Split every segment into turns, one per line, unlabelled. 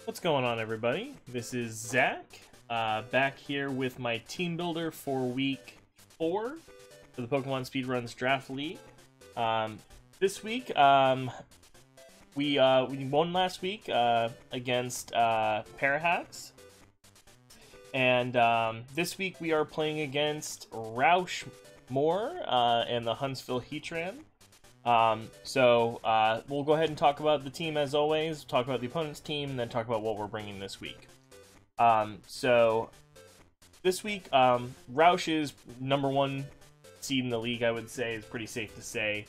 What's going on, everybody? This is Zach, back here with my team builder for week 4 for the Pokemon Speedruns Draft League. This week, we won last week against Parahacks, and this week we are playing against Roushmore and the Huntsville Heatran. We'll go ahead and talk about the team as always, talk about the opponent's team, and then talk about what we're bringing this week. This week, Roush is #1 seed in the league, I would say. Is pretty safe to say.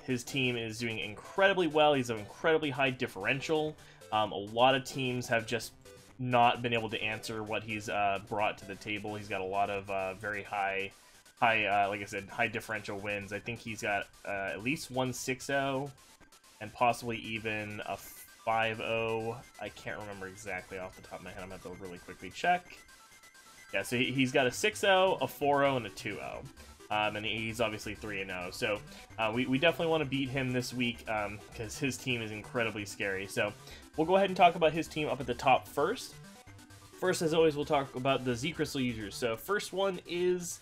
His team is doing incredibly well. He's an incredibly high differential. A lot of teams have just not been able to answer what he's brought to the table. He's got a lot of very high, like I said, high differential wins. I think he's got at least one 6-0 and possibly even a 5-0. I can't remember exactly off the top of my head. I'm going to have to really quickly check. Yeah, so he's got a 6-0, a 4-0, and a 2-0. And he's obviously 3-0. So we definitely want to beat him this week because his team is incredibly scary. So we'll go ahead and talk about his team up at the top first. First, as always, we'll talk about the Z Crystal users. So first one is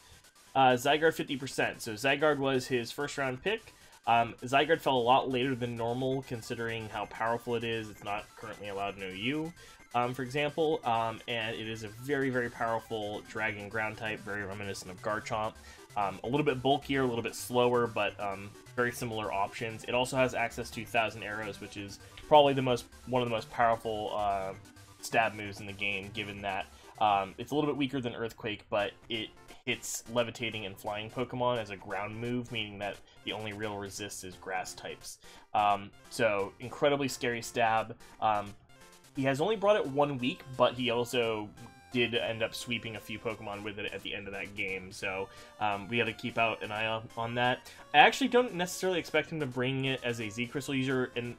Zygarde 50%. So Zygarde was his first round pick. Zygarde fell a lot later than normal considering how powerful it is. It's not currently allowed in OU, for example, and it is a very, very powerful dragon ground type, very reminiscent of Garchomp. A little bit bulkier, a little bit slower, but very similar options. It also has access to 1,000 arrows, which is probably one of the most powerful stab moves in the game, given that it's a little bit weaker than Earthquake, but it hits levitating and flying Pokemon as a ground move, meaning that the only real resist is grass types. So incredibly scary stab. He has only brought it 1 week, but he also did end up sweeping a few Pokemon with it at the end of that game, so we got to keep out an eye on that. I actually don't necessarily expect him to bring it as a Z Crystal user, and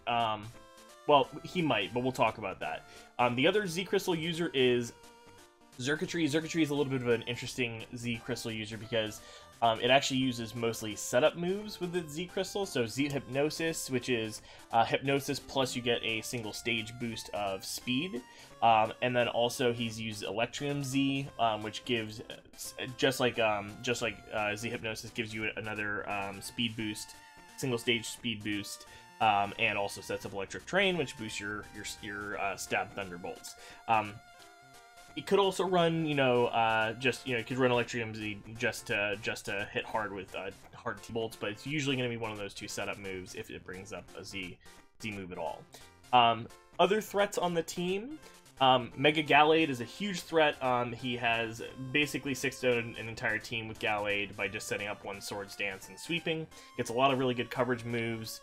well, he might, but we'll talk about that. The other Z Crystal user is Xurkitree. Xurkitree is a little bit of an interesting Z Crystal user because it actually uses mostly setup moves with the Z Crystal. So Z Hypnosis, which is Hypnosis plus you get a single stage boost of speed. And then also he's used Electrium Z, which gives, just like Z Hypnosis gives you another speed boost, single stage speed boost. And also sets up Electric Train, which boosts your Stab Thunderbolts. It could also run, it could run Electrium Z just to hit hard with hard T-bolts, but it's usually going to be one of those two setup moves if it brings up a Z move at all. Other threats on the team, Mega Gallade is a huge threat. He has basically 6-0'd an entire team with Gallade by just setting up one Swords Dance and sweeping. Gets a lot of really good coverage moves,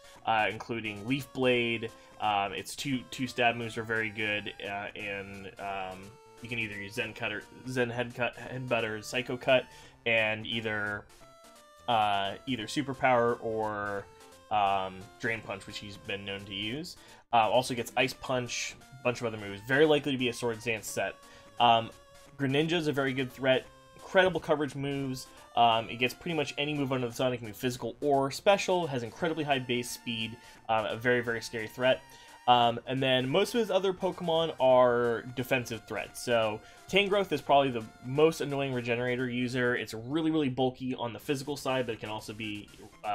including Leaf Blade. Its two stab moves are very good, and you can either use Zen Headbutt or Psycho Cut, and either Superpower or Drain Punch, which he's been known to use. Also gets Ice Punch, a bunch of other moves. Very likely to be a Swords Dance set. Greninja is a very good threat. Incredible coverage moves. It gets pretty much any move under the sun. It can be physical or special. Has incredibly high base speed. A very, very scary threat. And then most of his other Pokemon are defensive threats. So Tangrowth is probably the most annoying Regenerator user. It's really, really bulky on the physical side, but it can also be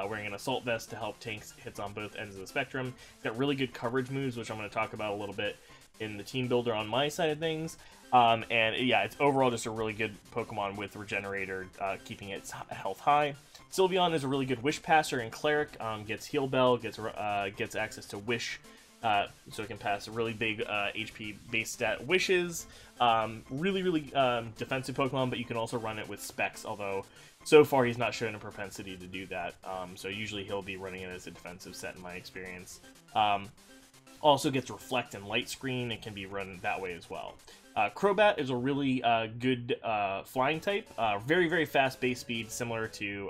wearing an Assault Vest to help tank hits on both ends of the spectrum. It's got really good coverage moves, which I'm going to talk about a little bit in the team builder on my side of things. And yeah, it's overall just a really good Pokemon with Regenerator, keeping its health high. Sylveon is a really good Wish Passer and Cleric. Gets Heal Bell, gets access to Wish. So it can pass really big HP base stat wishes. Really, really defensive Pokemon, but you can also run it with Specs, although so far he's not shown a propensity to do that. So usually he'll be running it as a defensive set in my experience. Also gets Reflect and Light Screen. It can be run that way as well. Crobat is a really good flying type. Very, very fast base speed, similar to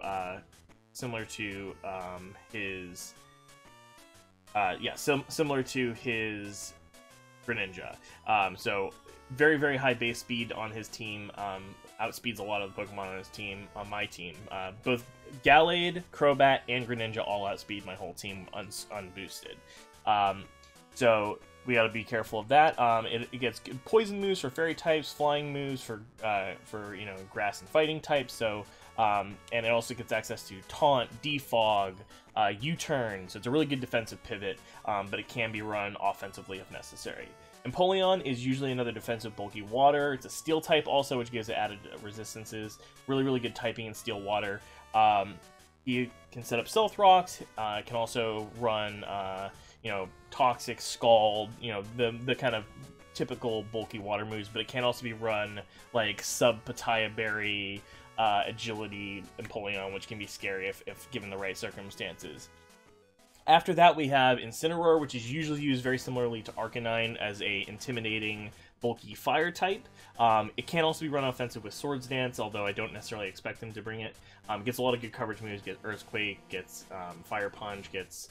his... similar to his Greninja. So very, very high base speed on his team. Outspeeds a lot of the Pokemon on his team, on my team. Both Gallade, Crobat, and Greninja all outspeed my whole team unboosted. So we got to be careful of that. It gets poison moves for fairy types, flying moves for you know, grass and fighting types. So and it also gets access to taunt, defog, U-turn. So it's a really good defensive pivot, but it can be run offensively if necessary. Empoleon is usually another defensive bulky water. It's a steel type also, which gives it added resistances. Really good typing in steel water. You can set up Stealth Rocks. Can also run, you know, Toxic, Scald, you know, the kind of typical bulky water moves, but it can also be run like Sub-Pataya Berry, Agility, Empoleon, which can be scary if given the right circumstances. After that, we have Incineroar, which is usually used very similarly to Arcanine as a intimidating, bulky fire type. It can also be run offensive with Swords Dance, although I don't necessarily expect them to bring it. Gets a lot of good coverage moves, gets Earthquake, gets Fire Punch, gets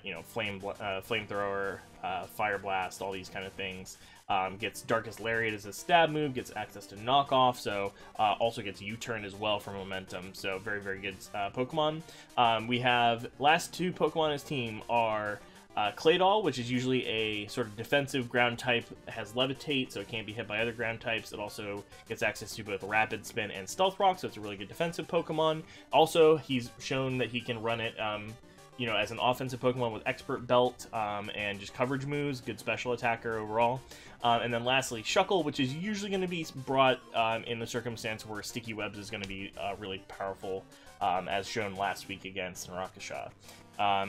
you know, Flamethrower, Fire Blast, all these kind of things. Gets Darkest Lariat as a stab move, gets access to knockoff, so also gets U-turn as well for momentum, so very good Pokemon. We have last two Pokemon in his team are Claydol, which is usually a sort of defensive ground type, has Levitate, so it can't be hit by other ground types. It also gets access to both Rapid Spin and Stealth Rock, so it's a really good defensive Pokemon. Also, he's shown that he can run it you know, as an offensive Pokemon with Expert Belt and just coverage moves, good special attacker overall. And then lastly, Shuckle, which is usually going to be brought in the circumstance where Sticky Webs is going to be really powerful, as shown last week against Narakasha.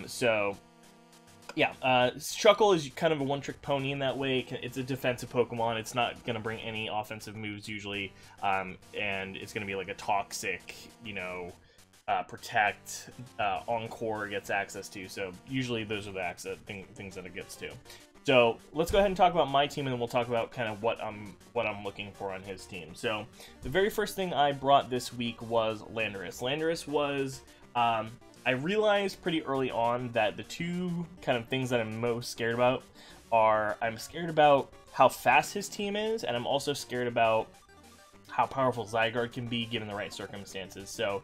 So, yeah, Shuckle is kind of a one-trick pony in that way. It's a defensive Pokemon. It's not going to bring any offensive moves usually, and it's going to be like a Toxic, you know, Protect, Encore gets access to, so usually those are the things that it gets to. So let's go ahead and talk about my team, and then we'll talk about kind of what I'm looking for on his team. So the very first thing I brought this week was Landorus. Landorus was, I realized pretty early on that the two kind of things that I'm most scared about are, I'm scared about how fast his team is, and I'm also scared about how powerful Zygarde can be given the right circumstances. So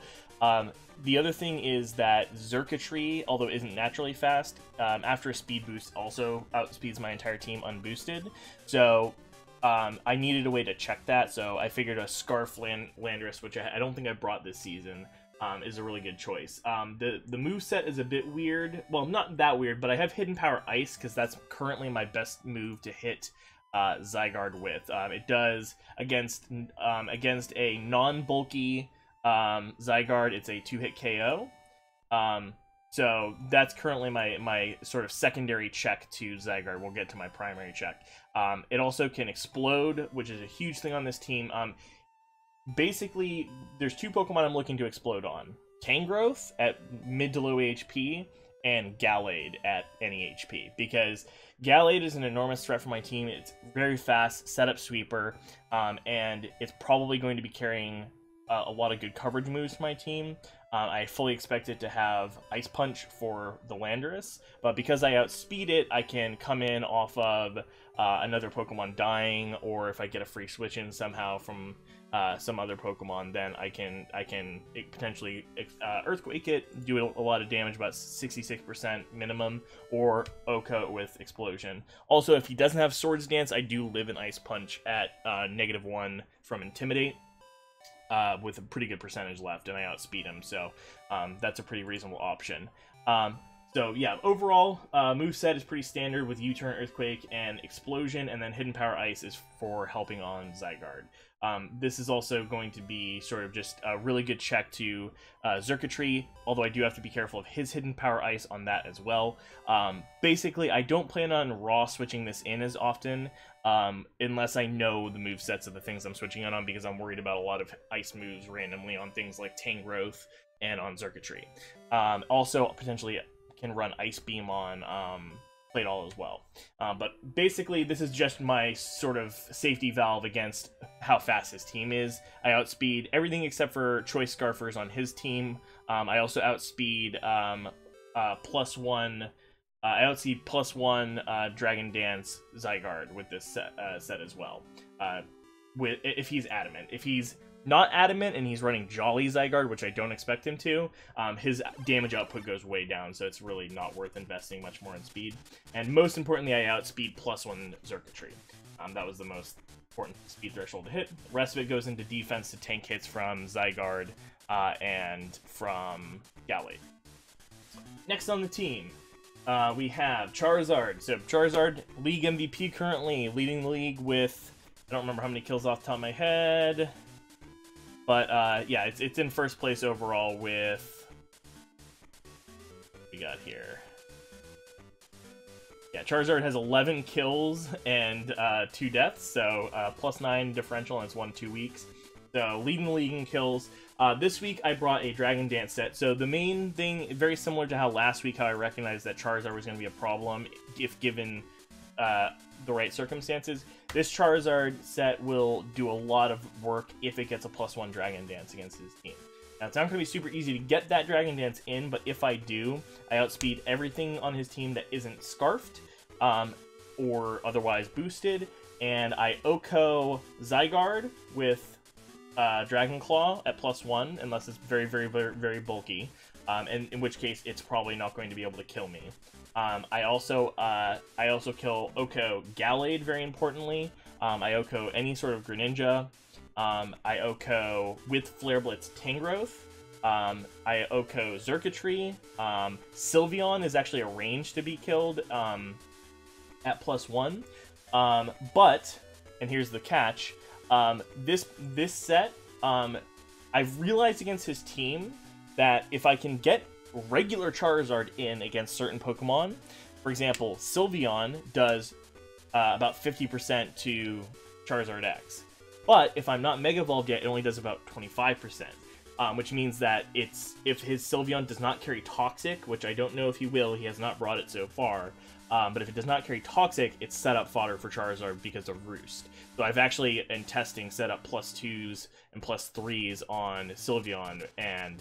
the other thing is that Xurkitree, although it isn't naturally fast, after a speed boost also outspeeds my entire team unboosted. So I needed a way to check that, so I figured a Scarf Landorus, which I don't think I brought this season, is a really good choice. The moveset is a bit weird. Well, not that weird, but I have Hidden Power Ice, because that's currently my best move to hit Zygarde with. It does against a non-bulky Zygarde, it's a 2-hit KO. So that's currently my sort of secondary check to Zygarde. We'll get to my primary check. It also can explode, which is a huge thing on this team. Basically, there's two Pokemon I'm looking to explode on. Tangrowth at mid to low HP, and Gallade at any HP, because Gallade is an enormous threat for my team. It's very fast, setup sweeper, and it's probably going to be carrying a lot of good coverage moves for my team. I fully expect it to have Ice Punch for the Landorus, but because I outspeed it, I can come in off of another Pokemon dying, or if I get a free switch in somehow from some other Pokemon, then I can potentially Earthquake it, do a lot of damage, about 66% minimum, or OHKO it with Explosion. Also, if he doesn't have Swords Dance, I do live in Ice Punch at -1 from Intimidate, with a pretty good percentage left, and I outspeed him, so that's a pretty reasonable option. So yeah, overall, moveset is pretty standard with U-turn, Earthquake, and Explosion, and then Hidden Power Ice is for helping on Zygarde. This is also going to be sort of just a really good check to Xurkitree, although I do have to be careful of his Hidden Power Ice on that as well. Basically, I don't plan on raw switching this in as often, unless I know the movesets of the things I'm switching on, because I'm worried about a lot of ice moves randomly on things like Tangrowth and on Xurkitree. Also, potentially can run Ice Beam on Claydol as well. But basically, this is just my sort of safety valve against how fast his team is. I outspeed everything except for Choice Scarfers on his team. I also outspeed +1. I outspeed +1 Dragon Dance Zygarde with this set as well. If he's adamant. If he's not Adamant and he's running Jolly Zygarde, which I don't expect him to, his damage output goes way down, so it's really not worth investing much more in speed. And most importantly, I outspeed +1 Xurkitree. That was the most important speed threshold to hit. The rest of it goes into defense to tank hits from Zygarde and from Gallade. Next on the team, we have Charizard. So Charizard, League MVP currently, leading the league with, I don't remember how many kills off the top of my head, but yeah, it's in first place overall with, what we got here? Yeah, Charizard has 11 kills and 2 deaths, so +9 differential, and it's 1-2 weeks. So leading the league in kills. This week I brought a Dragon Dance set. So the main thing, very similar to how last week, how I recognized that Charizard was going to be a problem if given the right circumstances. This Charizard set will do a lot of work if it gets a +1 Dragon Dance against his team. Now, it's not going to be super easy to get that Dragon Dance in, but if I do, I outspeed everything on his team that isn't Scarfed or otherwise boosted, and I OHKO Zygarde with Dragon Claw at +1, unless it's very, very, very, very bulky, and in which case it's probably not going to be able to kill me. I also kill OHKO Gallade, very importantly. I OHKO any sort of Greninja. I OHKO with Flare Blitz Tangrowth. I OHKO Xurkitree. Sylveon is actually arranged to be killed at +1. But, and here's the catch, this set, I've realized against his team that if I can get regular Charizard in against certain Pokemon, for example, Sylveon does about 50% to Charizard X. But if I'm not Mega Evolved yet, it only does about 25%, which means that if his Sylveon does not carry Toxic, which I don't know if he will, he has not brought it so far, but if it does not carry Toxic, it's set up fodder for Charizard because of Roost. So I've actually, in testing, set up +2s and +3s on Sylveon, and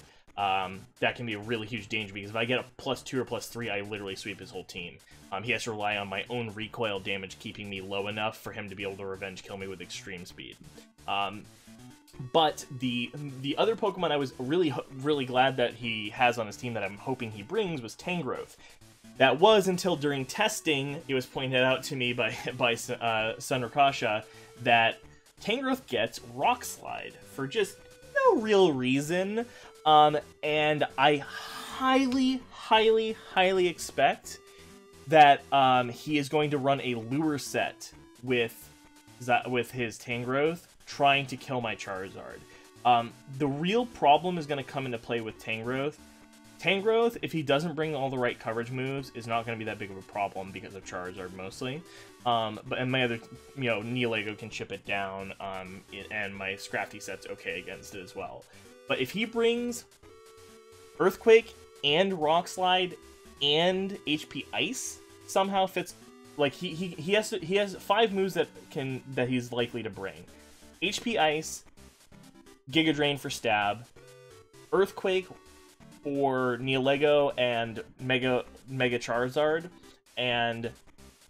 that can be a really huge danger, because if I get a +2 or +3, I literally sweep his whole team. He has to rely on my own recoil damage keeping me low enough for him to be able to revenge kill me with extreme speed. But the other Pokemon I was really glad that he has on his team that I'm hoping he brings was Tangrowth. That was until during testing, it was pointed out to me by Sunrakasha that Tangrowth gets Rock Slide for just no real reason. And I highly, highly, highly expect that he is going to run a lure set with his Tangrowth, trying to kill my Charizard. The real problem is going to come into play with Tangrowth. Tangrowth, if he doesn't bring all the right coverage moves, is not going to be that big of a problem because of Charizard mostly. And my other, Neolego can chip it down, and my Scrafty set's okay against it as well. But if he brings Earthquake and Rock Slide and HP Ice, somehow fits, like he has 5 moves that he's likely to bring: HP Ice, Giga Drain for stab, Earthquake for Neolego and Mega Charizard, and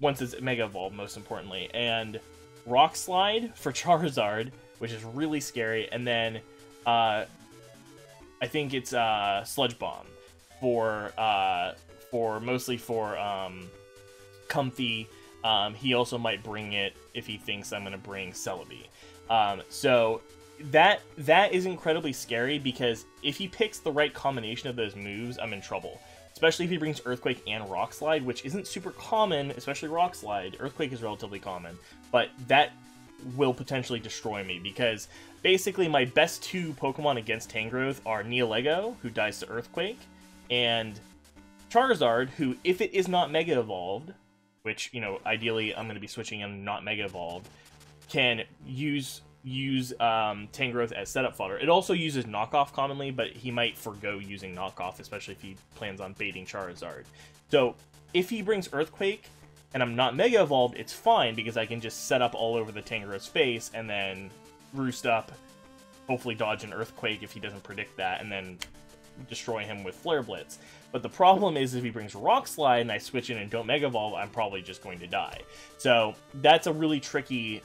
once it's Mega Evolved, most importantly, and Rock Slide for Charizard, which is really scary, and then I think it's Sludge Bomb for mostly for Comfy. He also might bring it if he thinks I'm going to bring Celebi. So that is incredibly scary, because if he picks the right combination of those moves, I'm in trouble. Especially if he brings Earthquake and Rock Slide, which isn't super common, especially Rock Slide. Earthquake is relatively common, but that will potentially destroy me, because basically my best 2 Pokemon against Tangrowth are Neolego, who dies to Earthquake, and Charizard, who, if it is not Mega Evolved, which, ideally I'm going to be switching him not Mega Evolved, can use Tangrowth as setup fodder. It also uses knockoff commonly, but he might forgo using knockoff, especially if he plans on baiting Charizard. So if he brings Earthquake and I'm not Mega Evolved, it's fine, because I can just set up all over the Tangrowth's face and then roost up, hopefully dodge an Earthquake if he doesn't predict that, and then destroy him with Flare Blitz. But the problem is, if he brings Rock Slide and I switch in and don't Mega Evolve, I'm probably just going to die. So that's a really tricky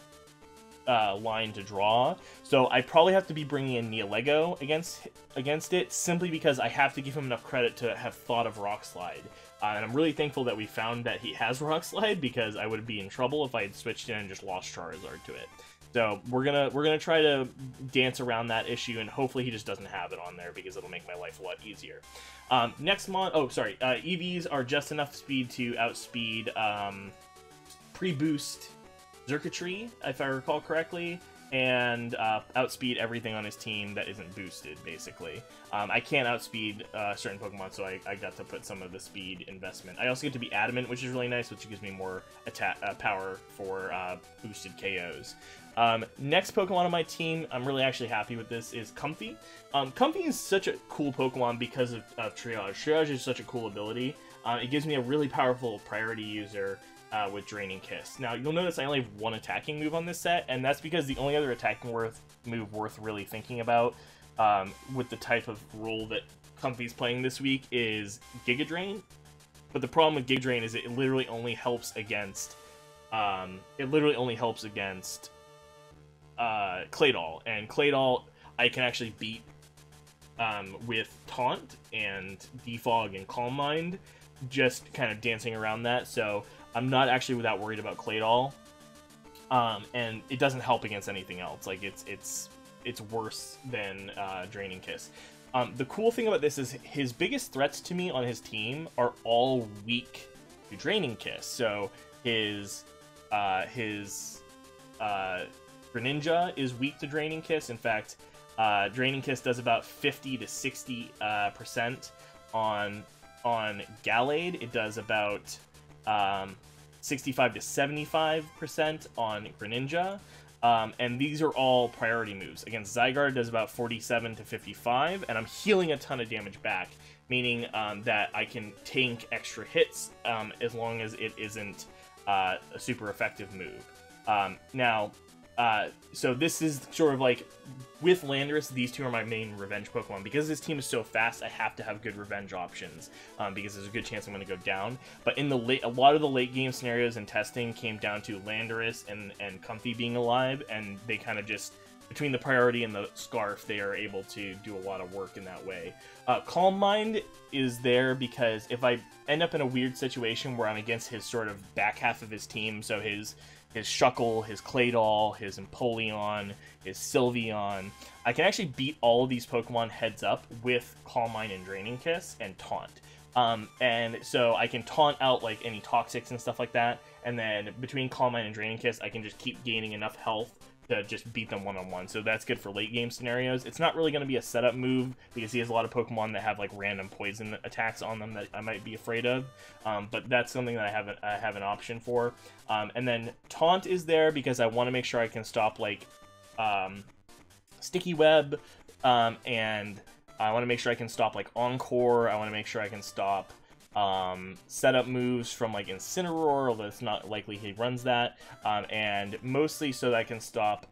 line to draw, so I probably have to be bringing in Neolego against it, simply because I have to give him enough credit to have thought of Rock Slide. And I'm really thankful that we found that he has Rock Slide, because I would be in trouble if I had switched in and just lost Charizard to it. So we're gonna try to dance around that issue, and hopefully he just doesn't have it on there, because it'll make my life a lot easier. Next EVs are just enough speed to outspeed pre-boost Circuitry, if I recall correctly, and outspeed everything on his team that isn't boosted, basically. I can't outspeed certain Pokemon, so I got to put some of the speed investment. I also get to be Adamant, which is really nice, which gives me more attack power for boosted KOs. Next Pokemon on my team, I'm really actually happy with this, is Comfy. Comfy is such a cool Pokemon because of Triage. Triage is such a cool ability. It gives me a really powerful priority user with Draining Kiss. Now, you'll notice I only have one attacking move on this set, and that's because the only other attacking move worth really thinking about with the type of role that Comfy's playing this week is Giga Drain. But the problem with Giga Drain is it literally only helps against Claydol, and Claydol I can actually beat with Taunt and Defog and Calm Mind, just kind of dancing around that, so I'm not actually that worried about Claydol, and it doesn't help against anything else. Like, it's worse than Draining Kiss. The cool thing about this is his biggest threats to me on his team are all weak to Draining Kiss. So his Greninja is weak to Draining Kiss. In fact, Draining Kiss does about 50 to 60% on Gallade. It does about 65 to 75% on Greninja, and these are all priority moves. Against Zygarde, it does about 47 to 55, and I'm healing a ton of damage back, meaning that I can tank extra hits as long as it isn't a super effective move. So this is sort of like, with Landorus, these two are my main revenge Pokemon. Because this team is so fast, I have to have good revenge options, because there's a good chance I'm going to go down. But in a lot of the late game scenarios and testing came down to Landorus and Comfy being alive, and they kind of just, between the priority and the Scarf, they are able to do a lot of work in that way. Calm Mind is there because if I end up in a weird situation where I'm against his sort of back half of his team, so his Shuckle, his Claydol, his Empoleon, his Sylveon, I can actually beat all of these Pokemon heads up with Calm Mind and Draining Kiss and Taunt. And so I can taunt out like any Toxics and stuff like that, and then between Calm Mind and Draining Kiss, I can just keep gaining enough health to just beat them one-on-one. So that's good for late game scenarios. It's not really going to be a setup move because he has a lot of Pokemon that have like random poison attacks on them that I might be afraid of, but that's something that I have an option for. And then Taunt is there because I want to make sure I can stop like Sticky Web, and I want to make sure I can stop like Encore. I want to make sure I can stop setup moves from like Incineroar, although it's not likely he runs that, and mostly so that I can stop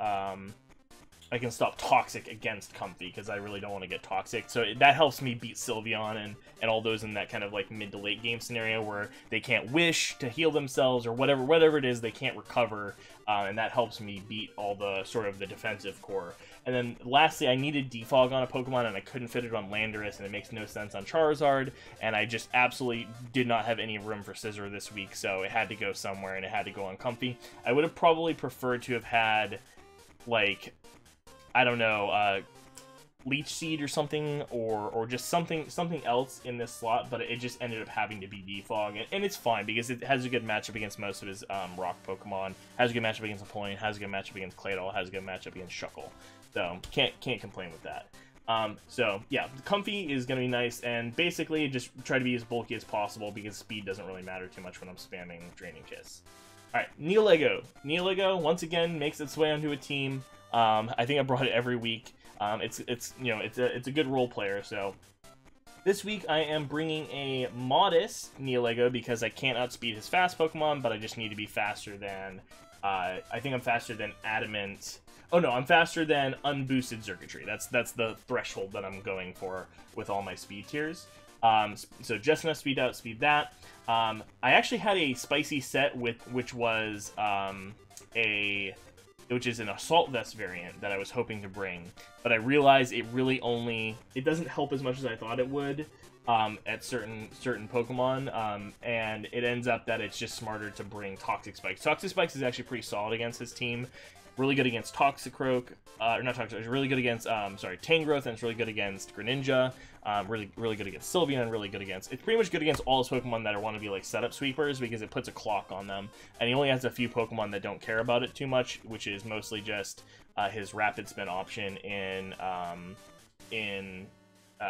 Toxic against Comfy, because I really don't want to get Toxic. So that helps me beat Sylveon and all those in that kind of like mid to late game scenario where they can't wish to heal themselves or whatever it is, they can't recover, and that helps me beat all the sort of the defensive core. And then lastly, I needed Defog on a Pokemon and I couldn't fit it on Landorus, and it makes no sense on Charizard, and I just absolutely did not have any room for Scissor this week, so it had to go somewhere, and it had to go on Comfy. I would have probably preferred to have had, like, I don't know, Leech Seed or something, or just something else in this slot, but it just ended up having to be Defog, and it's fine because it has a good matchup against most of his rock Pokemon, has a good matchup against Empoleon, has a good matchup against Claydol, has a good matchup against Shuckle, so can't complain with that. So yeah, Comfy is gonna be nice, and basically just try to be as bulky as possible because speed doesn't really matter too much when I'm spamming Draining Kiss. Alright, Neolego. Neolego once again makes its way onto a team. I think I brought it every week. It's a good role player. So this week I am bringing a modest Neolego because I can't outspeed his fast Pokemon, but I just need to be faster than. I think I'm faster than Adamant. Oh no, I'm faster than unboosted Circuitry. That's the threshold that I'm going for with all my speed tiers. So just enough speed to outspeed that. I actually had a spicy set which was which is an Assault Vest variant that I was hoping to bring. But I realized it really it doesn't help as much as I thought it would at certain Pokemon, and it ends up that it's just smarter to bring Toxic Spikes. Toxic Spikes is actually pretty solid against his team. Really good against Toxicroak, or not Toxicroak, it's really good against, Tangrowth, and it's really good against Greninja, really good against Sylveon, and really good against, it's pretty much good against all his Pokemon that want to be, like, setup sweepers, because it puts a clock on them, and he only has a few Pokemon that don't care about it too much, which is mostly just his Rapid Spin option in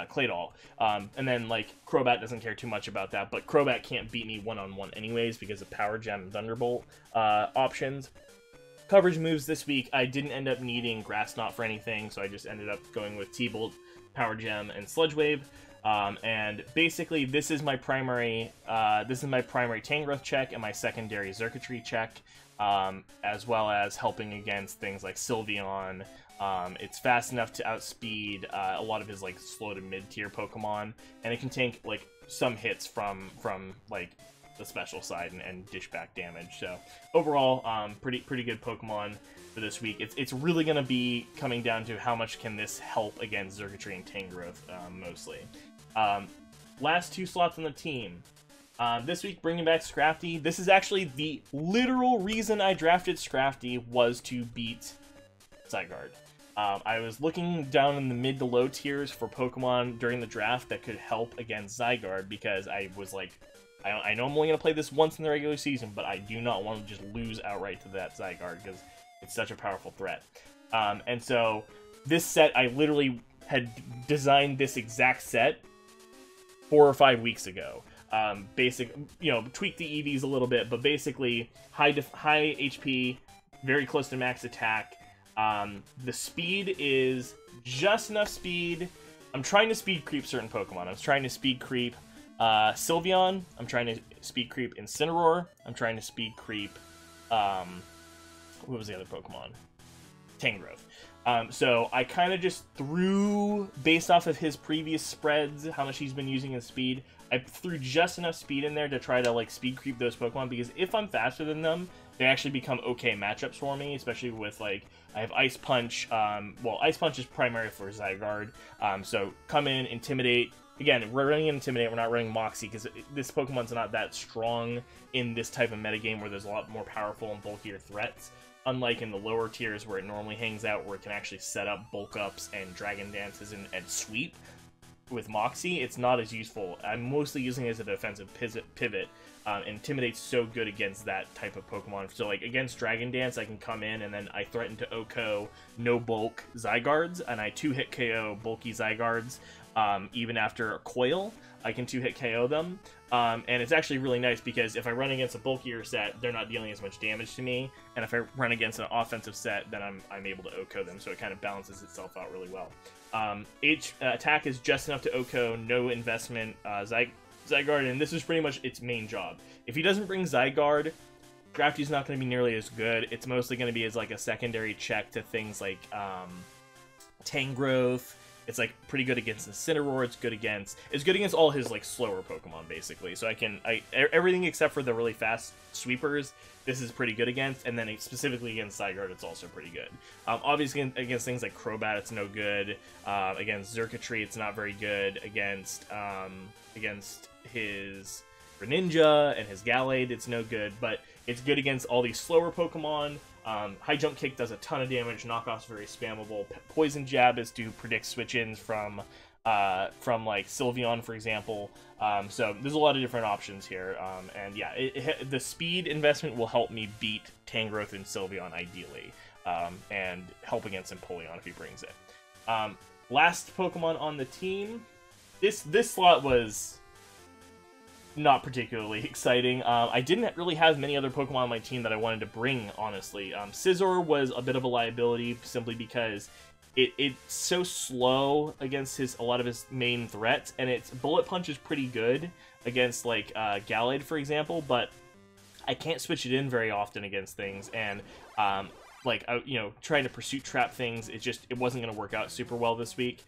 Claydol. And then, like, Crobat doesn't care too much about that, but Crobat can't beat me one-on-one anyways because of Power Gem and Thunderbolt options. Coverage moves this week, I didn't end up needing Grass Knot for anything, so I just ended up going with T-Bolt, Power Gem, and Sludge Wave. And basically, this is my primary Tangrowth check and my secondary Xurkitree check, as well as helping against things like Sylveon. It's fast enough to outspeed a lot of his like slow to mid-tier Pokemon, and it can take like some hits from like the special side and dish back damage. So overall, pretty good Pokemon for this week. It's really gonna be coming down to how much can this help against Xurkitree and Tangrowth mostly. Last two slots on the team. This week, bringing back Scrafty. This is actually the literal reason I drafted Scrafty, was to beat Zygarde. I was looking down in the mid to low tiers for Pokemon during the draft that could help against Zygarde, because I was like, I know I'm only going to play this once in the regular season, but I do not want to just lose outright to that Zygarde, because it's such a powerful threat. And so, this set, I literally had designed this exact set 4 or 5 weeks ago. Tweak the EVs a little bit, but basically, high HP, very close to max attack. The speed is just enough speed. I'm trying to speed creep certain Pokemon. I was trying to speed creep Sylveon. I'm trying to speed creep Incineroar. I'm trying to speed creep, what was the other Pokemon? Tangrowth. So I kind of just threw, based off of his previous spreads, how much he's been using his speed, I threw just enough speed in there to try to like speed creep those Pokemon, because if I'm faster than them, they actually become okay matchups for me, especially with like, I have Ice Punch. Well, Ice Punch is primary for Zygarde. So come in, Intimidate. Again, we're running Intimidate, we're not running Moxie, because this Pokemon's not that strong in this type of metagame where there's a lot more powerful and bulkier threats. Unlike in the lower tiers where it normally hangs out, where it can actually set up bulk ups and Dragon Dances and sweep. With Moxie, it's not as useful. I'm mostly using it as a defensive pivot. Intimidate's so good against that type of Pokemon. So, like, against Dragon Dance, I can come in and then I threaten to OHKO no bulk Zygardes, and I 2-hit KO bulky Zygardes. Even after a Coil, I can 2-hit KO them. And it's actually really nice, because if I run against a bulkier set, they're not dealing as much damage to me. And if I run against an offensive set, then I'm able to OHKO them, so it kind of balances itself out really well. Attack is just enough to OHKO, no investment, Zygarde, and this is pretty much its main job. If he doesn't bring Zygarde, Scrafty's not going to be nearly as good. It's mostly going to be as like a secondary check to things like Tangrowth. It's like pretty good against Incineroar. It's good against all his like slower Pokemon basically. So everything except for the really fast sweepers, this is pretty good against, and then specifically against Zygarde, it's also pretty good. Obviously against things like Crobat, it's no good. Against Xurkitree, it's not very good. Against his Greninja and his Gallade, it's no good. But it's good against all these slower Pokemon. High Jump Kick does a ton of damage. Knockoff's very spammable. Poison Jab is to predict switch-ins from like Sylveon, for example. So there's a lot of different options here. And yeah, the speed investment will help me beat Tangrowth and Sylveon ideally, and help against Empoleon if he brings it. Last Pokemon on the team. This slot was not particularly exciting. I didn't really have many other Pokemon on my team that I wanted to bring, honestly. Scizor was a bit of a liability, simply because it's so slow against a lot of his main threats, and its Bullet Punch is pretty good against, like, Gallade, for example, but I can't switch it in very often against things, and, trying to Pursuit Trap things, it wasn't going to work out super well this week.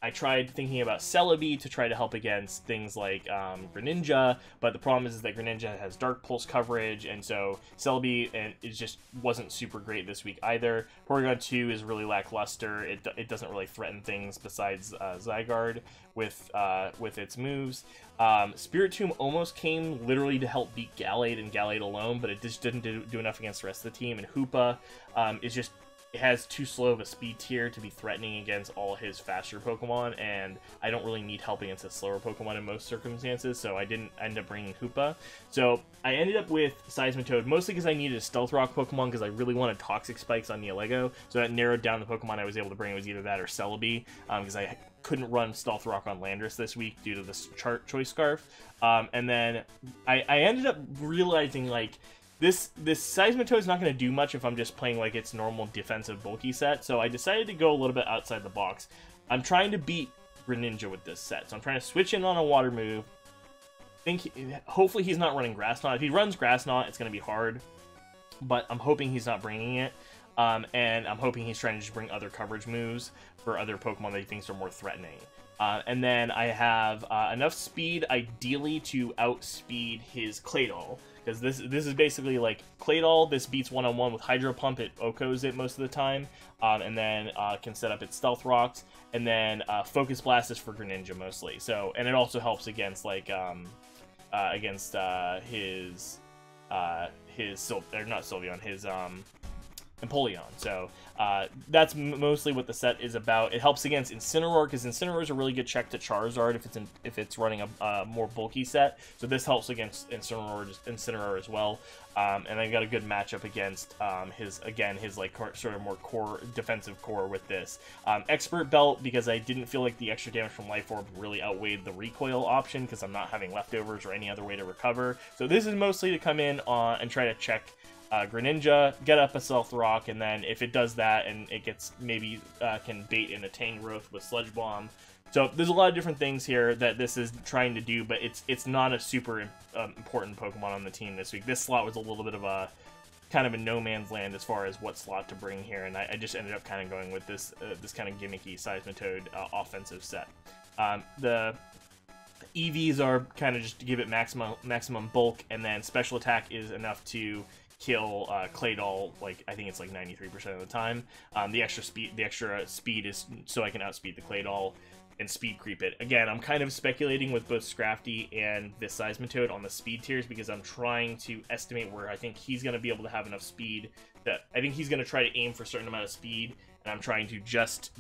I tried thinking about Celebi to try to help against things like Greninja, but the problem is that Greninja has Dark Pulse coverage, and so Celebi and it just wasn't super great this week either. Porygon 2 is really lackluster. It doesn't really threaten things besides Zygarde with its moves. Spirit Tomb almost came literally to help beat Gallade and Gallade alone, but it just didn't do enough against the rest of the team, and Hoopa is just... It has too slow of a speed tier to be threatening against all his faster Pokemon, and I don't really need help against a slower Pokemon in most circumstances, so I didn't end up bringing Hoopa. So I ended up with Seismitoad, mostly because I needed a Stealth Rock Pokemon, because I really wanted Toxic Spikes on Neolego, so that narrowed down the Pokemon I was able to bring. It was either that or Celebi, because I couldn't run Stealth Rock on Landorus this week due to this Choice Scarf. And then I ended up realizing, like, This Seismitoad is not going to do much if I'm just playing like its normal defensive bulky set, so I decided to go a little bit outside the box. I'm trying to beat Greninja with this set, so I'm trying to switch in on a water move. Hopefully he's not running Grass Knot. If he runs Grass Knot, it's going to be hard, but I'm hoping he's not bringing it, and I'm hoping he's trying to just bring other coverage moves for other Pokemon that he thinks are more threatening. And then I have enough speed, ideally, to outspeed his Claydol. Because this is basically like Claydol, this beats one-on-one with Hydro Pump, it OHKOs it most of the time, and then can set up its Stealth Rocks, and then Focus Blast is for Greninja mostly. So, and it also helps against like his Empoleon. So that's mostly what the set is about. It helps against Incineroar, because Incineroar is a really good check to Charizard if it's running a more bulky set. So this helps against Incineroar as well. And I've got a good matchup against his like sort of more core defensive core with this. Expert Belt, because I didn't feel like the extra damage from Life Orb really outweighed the recoil option, because I'm not having leftovers or any other way to recover. So this is mostly to come in and try to check Greninja, get up a Stealth Rock, and then if it does that and it gets maybe can bait in a Tangrowth with Sludge Bomb. So there's a lot of different things here that this is trying to do, but it's not a super important Pokemon on the team this week. This slot was a little bit of a kind of a no man's land as far as what slot to bring here, and I just ended up kind of going with this kind of gimmicky Seismitoad offensive set. The EVs are kind of just to give it maximum bulk, and then special attack is enough to kill Claydol, like I think it's like 93% of the time. The extra speed is so I can outspeed the Claydol and speed creep it. Again, I'm kind of speculating with both Scrafty and this Seismitoad on the speed tiers, because I'm trying to estimate where I think he's going to be able to have enough speed that I think he's going to try to aim for a certain amount of speed, and I'm trying to just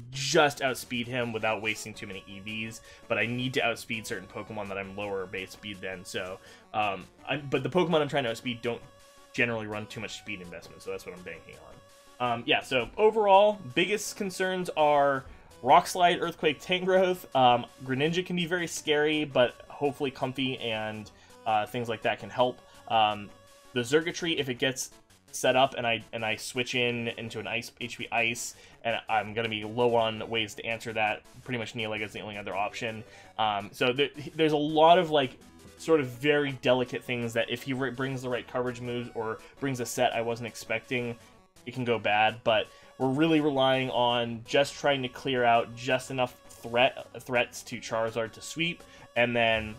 outspeed him without wasting too many EVs, but I need to outspeed certain Pokemon that I'm lower base speed than, so but the Pokemon I'm trying to outspeed don't generally run too much speed investment, so that's what I'm banking on. Yeah, so overall, biggest concerns are Rock Slide, Earthquake, Tangrowth. Greninja can be very scary, but hopefully Comfy and things like that can help. The Xurkitree, if it gets set up and I switch into an HP Ice, and I'm going to be low on ways to answer that, pretty much Neolega is the only other option. So there's a lot of like sort of very delicate things that if he brings the right coverage moves or brings a set I wasn't expecting, it can go bad. But we're really relying on just trying to clear out just enough threats to Charizard to sweep, and then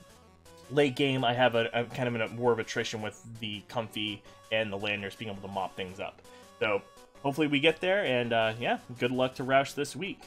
late game I have a kind of a more of attrition with the Comfy and the Landers being able to mop things up. So hopefully we get there, and yeah, good luck to Roush this week.